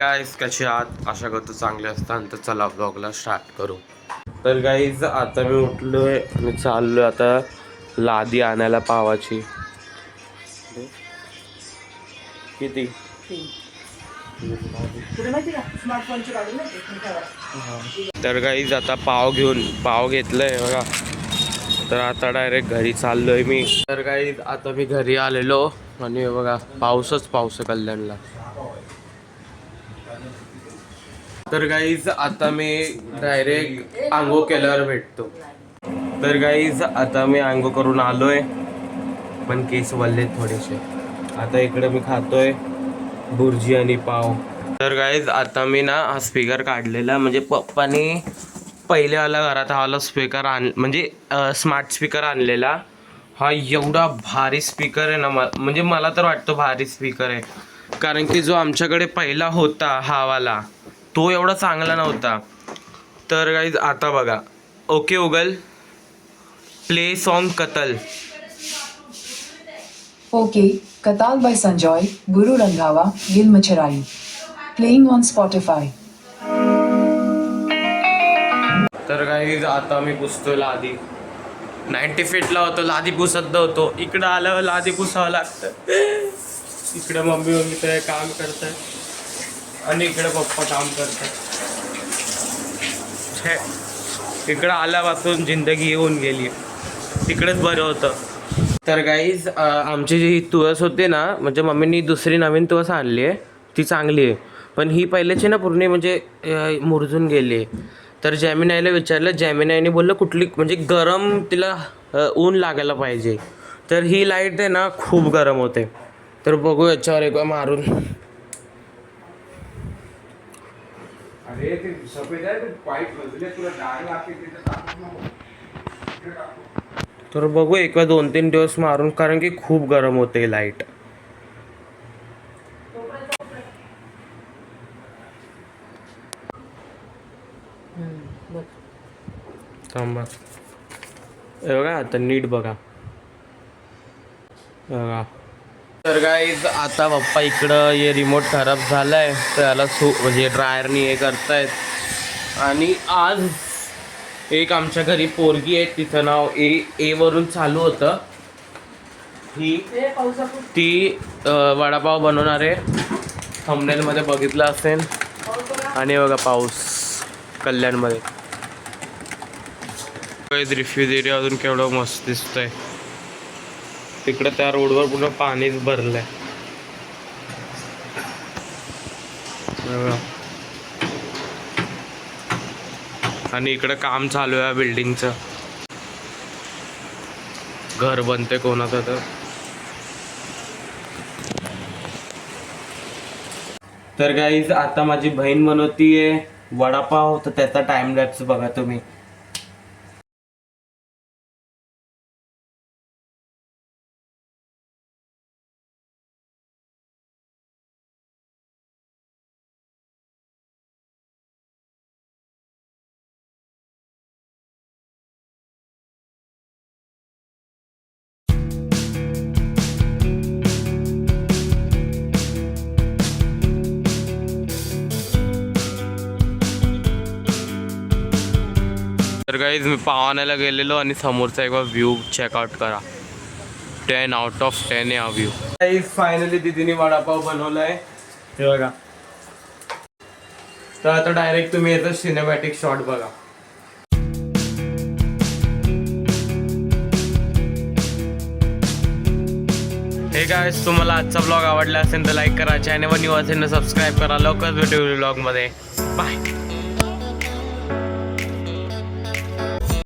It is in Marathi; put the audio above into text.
गाईज कसे आहात? आशा करतो चांगले असतात. तर चला ब्लॉगला स्टार्ट करू. तर गाईज आता मी उठलोय आणि चाललोय आता लादी आणायला पावाची. किती? तर गाईज आता पाव घेतलंय बघा. तर आता डायरेक्ट घरी चाललोय मी. तर गाईज आता मी घरी आलेलो आणि बघा पाऊस आहे कल्याणला. तर गाईज आता मी डायरेक्ट आंघोळ केल्यावर भेटतो. तर गाईज आता मी आंघोळ करून आलोय पण केस वल्ले थोडेसे. आता इकडे मी खातोय बुर्जी आणि पाव. तर गाईज आता मी ना हा स्पीकर काढलेला म्हणजे पप्पानी पहिल्यावाला घरात हा स्पीकर म्हणजे स्मार्ट स्पीकर आणलेला. हा एवढा भारी स्पीकर आहे ना, म्हणजे मला तर वाटतं भारी स्पीकर आहे. कारण की जो आमच्याकडे पहिला होता हा वाला तो एवढा चांगला नव्हता. तर गाईज आता बघा, ओके गुगल प्ले सॉन्ग कतल. ओके कताल by Sanjoy, Guru Randhawa, Gil Machirai. Playing on Spotify. तर गाईज आता मी पुसतोय लादी. 90 फीटला होतो, लादी पुसत होतो. इकडं आल्यावर लादी पुसावं लागतं. इकडे मम्मी तर काम करतात आणि इकडे पप्पा काम करतात. इकडं आल्यापासून जिंदगी येऊन गेली. तिकडेच बरं होतं. तर गाईज आमची जी तुळस होती ना, म्हणजे मम्मीनी दुसरी नवीन तुळस आणली आहे, ती चांगली आहे. पण ही पहिल्याची ना पूर्ण म्हणजे मुरझून गेली आहे. तर जॅमिनाईला विचारलं, जॅमिनाईने बोललं कुठली म्हणजे गरम तिला ऊन लागायला पाहिजे. तर ही लाईट आहे ना खूप गरम होते. तर बघू याच्यावर एक मारून. अरे ते सफेद आहे, वाईट तुला डाळ लागते. तर बघू एक 2-3 दिवस मारून, कारण की खूप गरम होते लाईट. थांबा, बघा आता नीट बघा. तर गाईज आता पप्पा इकडं हे रिमोट खराब झालाय, तर याला म्हणजे ड्रायरनी हे करतायत. आणि आज एक आमच्या घरी पोरगी आहे, तिचं नाव ए वरून चालू होतं. ती वडापाव बनवणार आहे, थंबनेलमध्ये बघितलं असेल. आणि बघा पाऊस कल्याणमध्ये. रिफ्यू एरिया अजून केवढं मस्त दिसतंय. तिकडे त्या रोडवर पूर्ण पाणीच भरलंय. आणि इकडे काम चालू आहे बिल्डिंगचं. घर बनते कोणाचं तर गाईज आता माझी बहीण बनवतीये वडापाव, तर त्याचा टाइम लॅप्स बघा तुम्ही. तर गाईज मी पावाण्याला गेलेलो आणि समोरचा एक व्ह्यू चेकआउट करा. 10 out of 10 हा व्ह्यू. गाईज फायनली दीदीने वडापाव बनवलाय, हे बघा. तर आता डायरेक्ट तुम्ही याचा सिनेमॅटिक शॉट बघा. हे गाईज तुम्हाला आजचा ब्लॉग आवडला असेल तर लाईक करा, चॅनलवर न्यू असेल तर सबस्क्राईब करा. लवकरच भेटू ब्लॉगमध्ये. बाय.